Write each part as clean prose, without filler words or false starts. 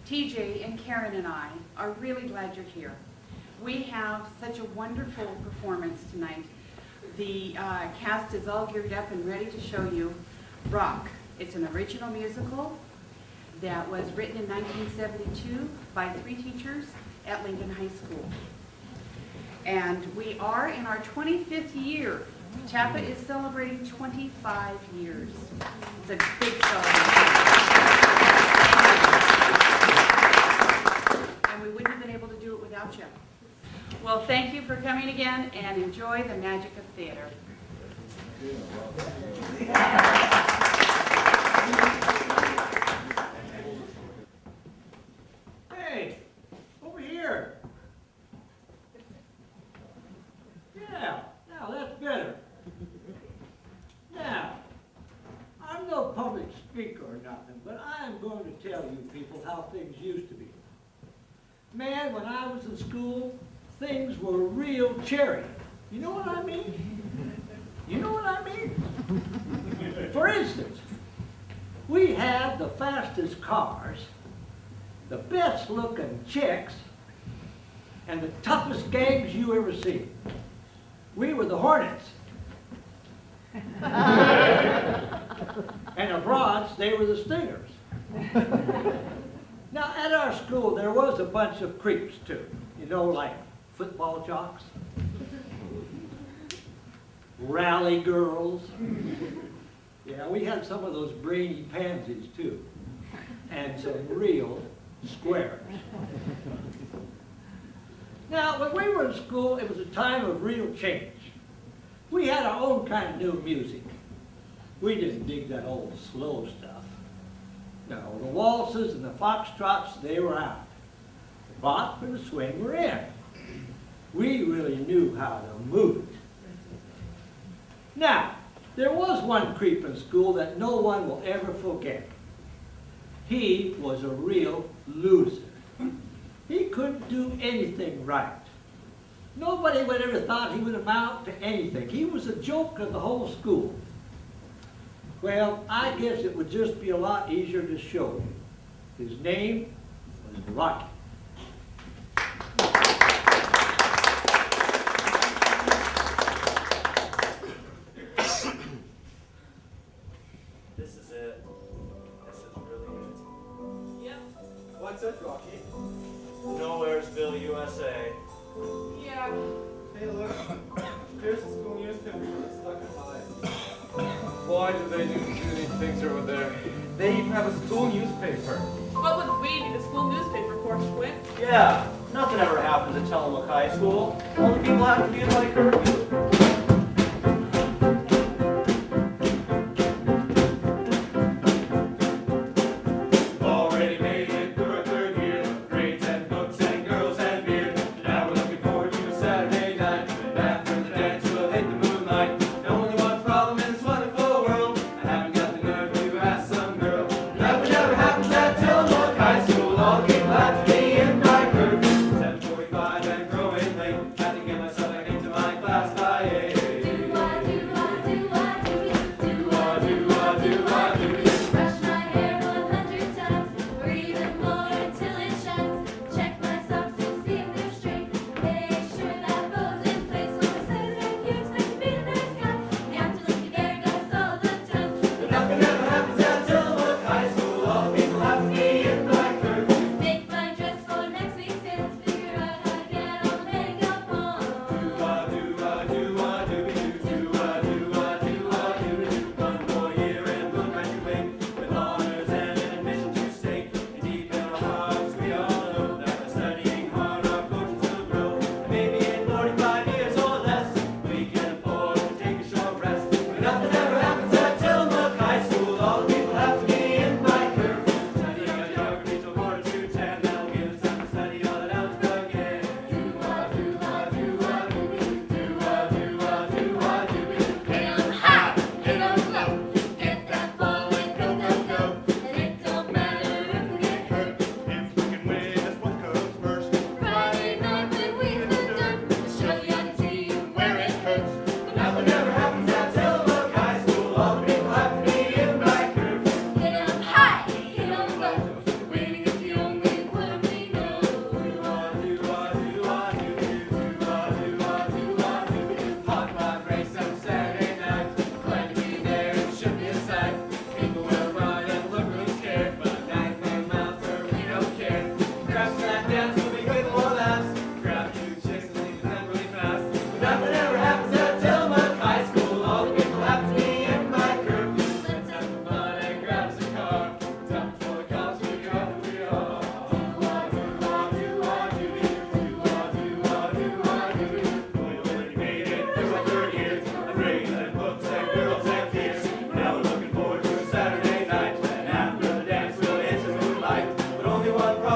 TJ and Karen and I are really glad you're here. We have such a wonderful performance tonight. The cast is all geared up and ready to show you Rock. It's an original musical that was written in 1972 by 3 teachers at Lincoln High School. And we are in our 25th year. TAPA is celebrating 25 years. It's a big celebration. And we wouldn't have been able to do it without you. Well, thank you for coming again, and enjoy the magic of theater. Hey, over here. Yeah, now that's better. Now, I'm no public speaker or nothing, but I am going to tell you people how things used to be. Man, when I was in school, things were real cherry. You know what I mean? You know what I mean? For instance, we had the fastest cars, the best looking chicks, and the toughest gangs you ever seen. We were the Hornets. And the Broads, they were the Stingers. Now, at our school, there was a bunch of creeps, too. You know, like football jocks, rally girls. Yeah, we had some of those brainy pansies, too, and some real squares. Now, when we were in school, it was a time of real change. We had our own kind of new music. We didn't dig that old slow stuff. No, the waltzes and the foxtrots, they were out. The bop and the swing were in. We really knew how to move it. Now, there was one creep in school that no one will ever forget. He was a real loser. He couldn't do anything right. Nobody would ever thought he would amount to anything. He was a joke of the whole school. Well, I guess it would just be a lot easier to show you. His name was Rocky. This is it. This is really it. Yep. What's it, Rocky? Nowheresville, USA. Yeah. Hey, look. Here's the school newspaper that's stuck in my. Why do they do these things over there? They even have a school newspaper. What would we need a school newspaper for, Squint? Yeah, nothing ever happens at Tillamook High School. Only people have to be in by curfew. Nothing ever happens at Tillamook High School. All people have to be in by curfew.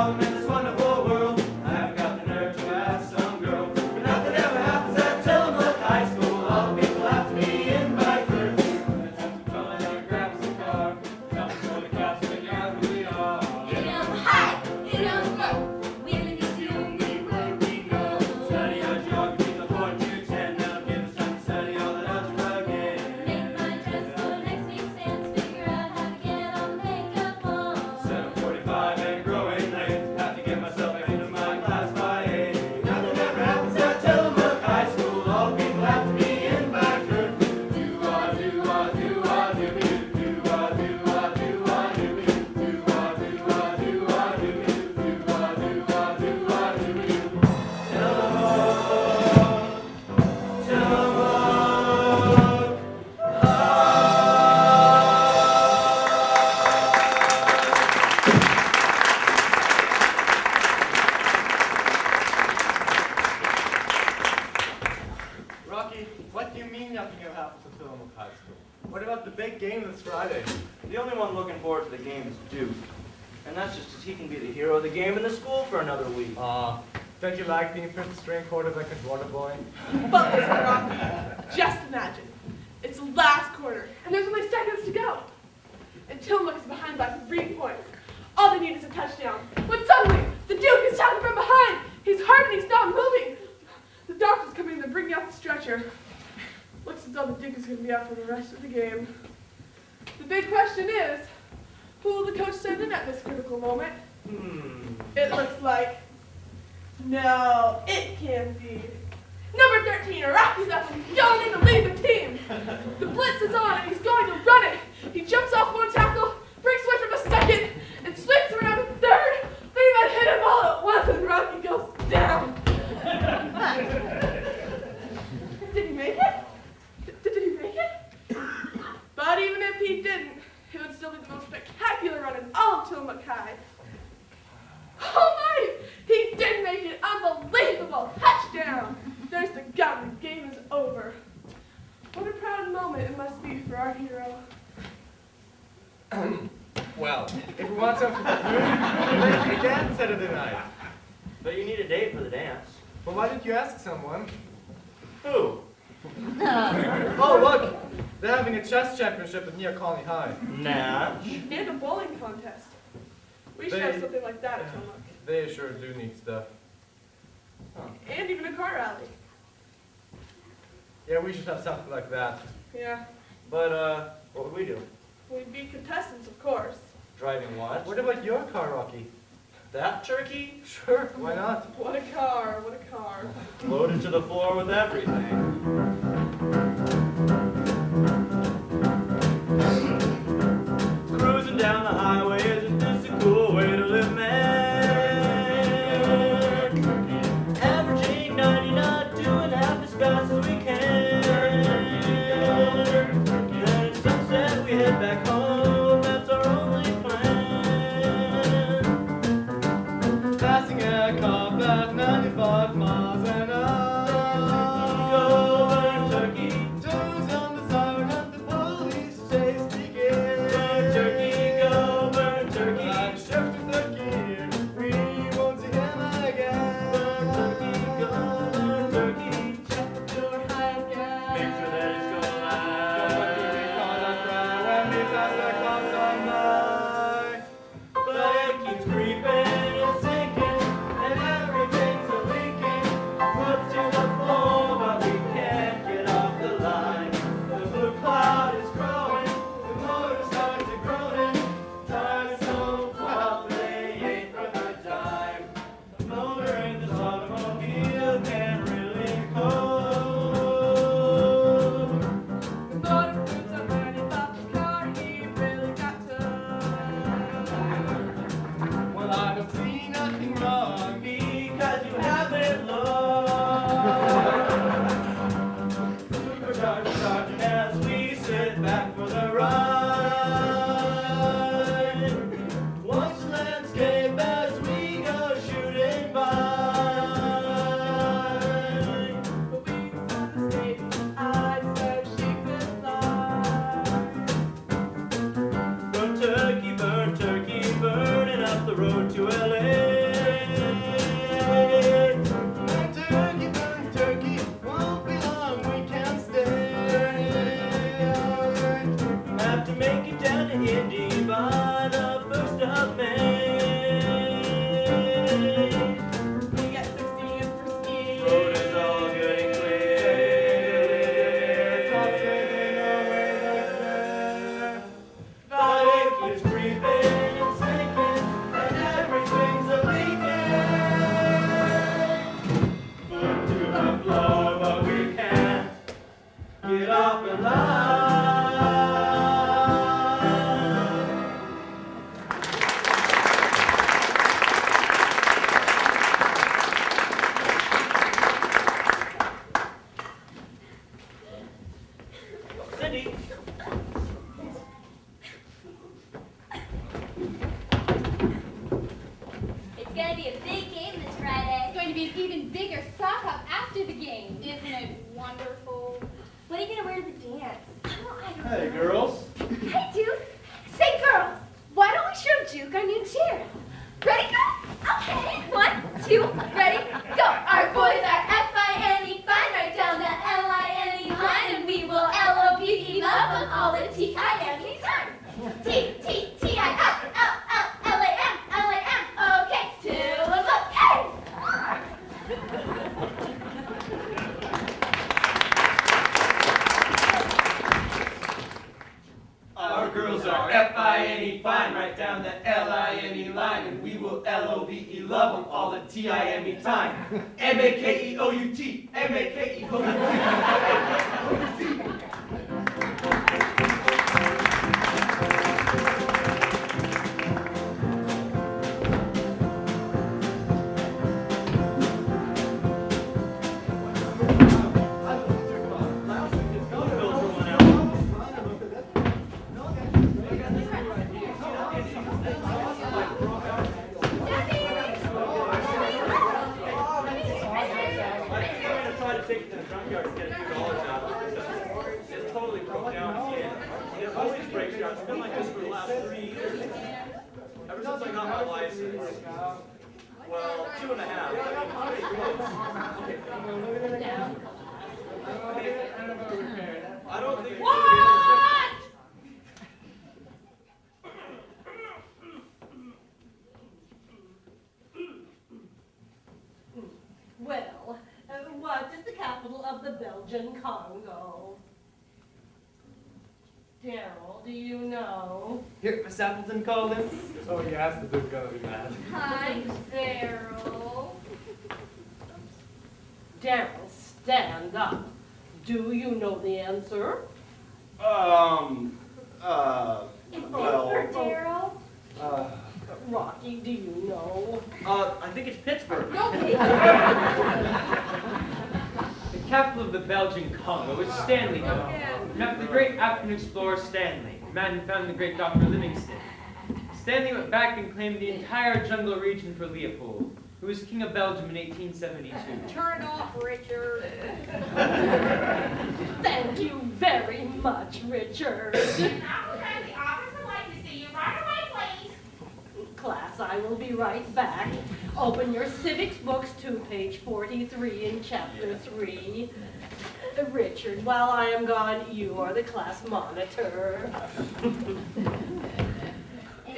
welcome in this wonderful world. I haven't got the nerve to ask some girl, but nothing ever happens at Tillamook High School. All the people have to be in by curfew. Come on, grab some car. Come to the cast, figure out who we are. Get 'em high, get 'em low. Women is the only way we know. Study our geography, the 4 to 10. That'll give us time to study all that algebra again. Make my dress for next week's dance. Figure out how to get our makeup on. 7:45 and growing late. Have to get myself into my class by 8. Nothing ever happens at Tillamook High School. All the people have to be in by curfew. Do-ah, do-ah, do-ah, do-be-do. Do-ah, do-ah, do-ah, do-be-do. Do-ah, do-ah, do-ah, do-be-do. Do-ah, do-ah, do-ah, do-be-do. Tillamook, Tillamook. Rocky, what do you mean nothing ever happens at Tillamook High School? What about the big game this Friday? The only one looking forward to the game is Duke. And that's just as he can be the hero of the game in the school for another week. Don't you like being fifth string quarterback and water boy? But listen, Rocky, just imagine. It's the last quarter, and there's only seconds to go. And Tillamook is behind by 3 points. All they need is a touchdown. When suddenly, the Duke is shouting from behind. He's hurt and he's not moving. The doctor's coming to bring out the stretcher. Looks as though the Duke is going to be out for the rest of the game. The big question is, who will the coach send in at this critical moment? It looks like... No, it can't be. Number 13, Rocky's up and he's going in to lead the team. The blitz is on and he's going to run it. He jumps off one tackle, breaks away from a second, and sweeps around a third. They even hit him all at once and Rocky goes down. Did he make it? Did he make it? But even if he didn't, it would still be the most spectacular run in all of Tillamook High. Oh my! He did make it! Unbelievable! Touchdown! There's the gun. The game is over. What a proud moment it must be for our hero. Well, if we want something to do, we dance Saturday night. But you need a date for the dance. Well, why didn't you ask someone? Who? Oh, look! They're having a chess championship at Near Colony High. Natch. And a bowling contest. We should have something like that at Tillamook. They sure do need stuff. And even a car rally. Yeah, we should have something like that. Yeah. But, what would we do? We'd be contestants, of course. Driving what? What about your car, Rocky? That turkey? Sure, why not? What a car, what a car. Loaded to the floor with everything. Cruising down the highway, isn't this a cool way to live, man? Averaging 90, not doing half as fast as we can. Then at sunset we head back home, that's our only plan. Passing a cop at 95 miles an hour. Go burn turkey, Joe's on the siren and the police chase begins. burn turkey, go burn turkey. Like Chef to the gear, we won't see him again. Burn turkey, go burn turkey. Check your high gas. Make sure that it's going When we pass the clocks on by. But it keeps creeping and sinking, and everything's a leaking. Put to the floor, but we can't get off the line. The blue cloud is growing, the motor starts to groaning. Tires so wild, they ain't worth a dime. The motor in this automobile can't really cope. The motor proves I'm right about the car, he really got to. Well, I don't see nothing wrong. Because you haven't looked. Supercharged sergeant as we sit back for the ride. Watch the landscape as we go shooting by. The wings on the stage, eyes said she could fly. Burn turkey, burning up the road to LA. It's gonna be a big game this Friday. It's going to be an even bigger sock up after the game. Isn't it wonderful? What are you gonna wear to the dance? Oh, I don't Hey, know. girls. Hey, Duke. Say, girls, why don't we show Duke our new cheer? Ready, girls? Okay. 1, 2, ready, go. Our boys are F-I-N-E, fine, right down the L-I-N-E line, and we will L-O-V-E love them all the T-I-M-E time. T-T-T-I-F, L-L-L-A-M, L-A-M, okay, Tillamook, hey! Our girls are F-I-N-E fine, right down the L-I-N-E line, and we will L-O-V-E love them all the T-I-M-E time. M-A-K-E-O-U-T, M-A-K-E-O-U-T. It's been like this for the last 3 years. Ever since I got my license. Well, 2.5. I don't think What? Well, what is the capital of the Belgian Congo? Daryl, do you know? Here, Miss Appleton called him. Oh, yes, the big guy, man. Hi, Daryl. Daryl, stand up. Do you know the answer? Is Well, this for Daryl? Rocky, do you know? I think it's Pittsburgh. No, please. The capital of the Belgian Congo is Stanley. After the great African explorer Stanley, the man who found the great Dr. Livingstone. Stanley went back and claimed the entire jungle region for Leopold, who was king of Belgium in 1872. Turn off, Richard. Thank you very much, Richard. I will have the office would like to see you right away, please. Class, I will be right back. Open your civics books to page 43 in chapter 3. Richard, while I am gone, you are the class monitor. You're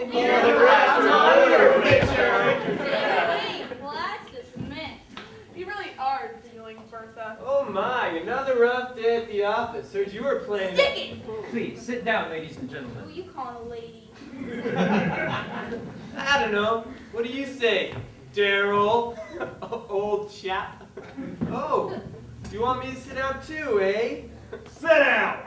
the class monitor, Richard. Wait, class dismissed. You really are dealing, Bertha. Oh my, another rough day at the office. Heard you were playing. Stick it! Please, sit down, ladies and Who gentlemen. you calling a lady? I don't know. What do you say, Daryl? Old chap. Oh, you want me to sit down too, eh? Sit down.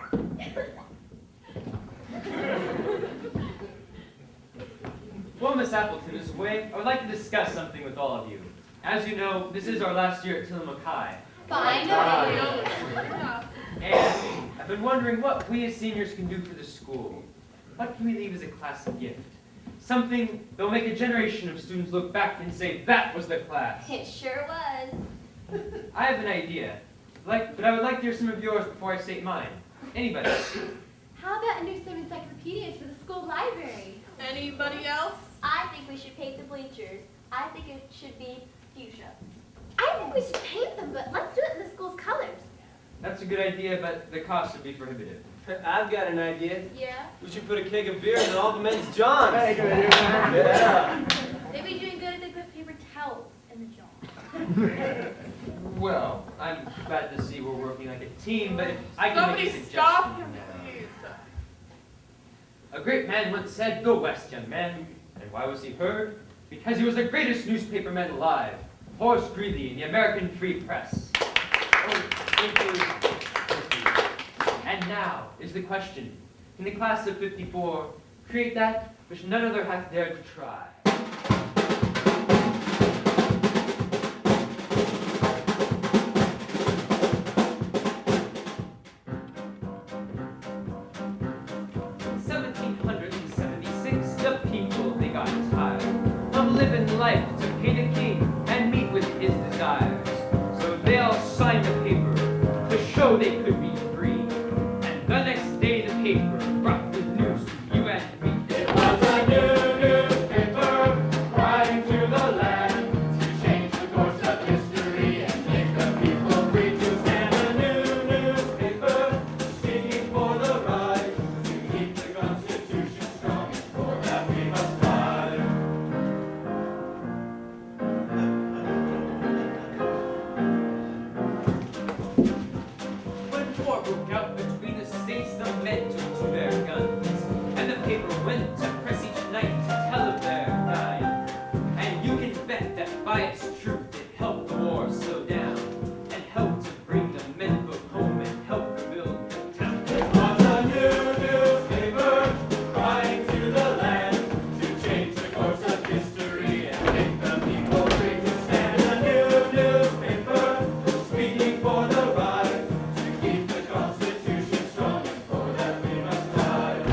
While Miss Appleton is away, I would like to discuss something with all of you. As you know, this is our last year at Tillamook High. Fine. And I've been wondering what we as seniors can do for the school. What can we leave as a class gift? Something that will make a generation of students look back and say, that was the class. It sure was. I have an idea, but I would like to hear some of yours before I state mine. Anybody? How about a new set of encyclopedias for the school library? Anybody else? I think we should paint the bleachers. I think it should be fuchsia. I think we should paint them, but let's do it in the school's colors. That's a good idea, but the cost would be prohibitive. I've got an idea. Yeah? We should put a keg of beer in all the men's johns. Hey, good idea. Yeah. They'd be doing good if they put paper towels in the jar. Well, I'm glad to see we're working like a team, but if I can Somebody make a suggestion. stop him, please. A great man once said, "Go west, young man." And why was he heard? Because he was the greatest newspaperman alive, Horace Greeley in the American Free Press. Oh, thank you. And now is the question: can the class of '54 create that which none other hath dared to try? In 1776, the people they got tired of living in life to pay the king and meet with his desires. So they all signed the paper to show they could be free. And the next day the paper brought the news to you and me. It was a new newspaper crying to the land to change the course of history and make the people free to stand. A new newspaper speaking for the right to keep the Constitution strong and for that we must fight. When war broke out between the states, the men took to their guns, and the paper went to press each night to tell of their dying. And you can bet that by its truth it helped the war slow down, and helped to bring the men folk home and help rebuild the town. It was a new newspaper crying to the land to change the course of history and make the people free to stand. A new newspaper speaking for the right to keep the Constitution strong and for that we must fight.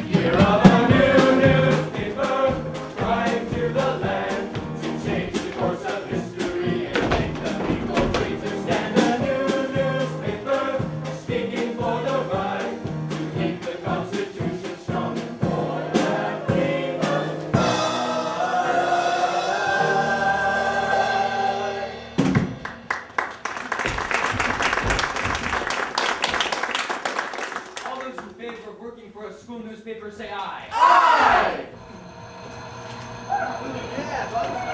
Year of a new newspaper crying to the land to change the course of history and make the people free to stand. A new newspaper speaking for the right to keep the Constitution strong and for that we must fight. All those in favor of working for a school newspaper say aye. Yeah,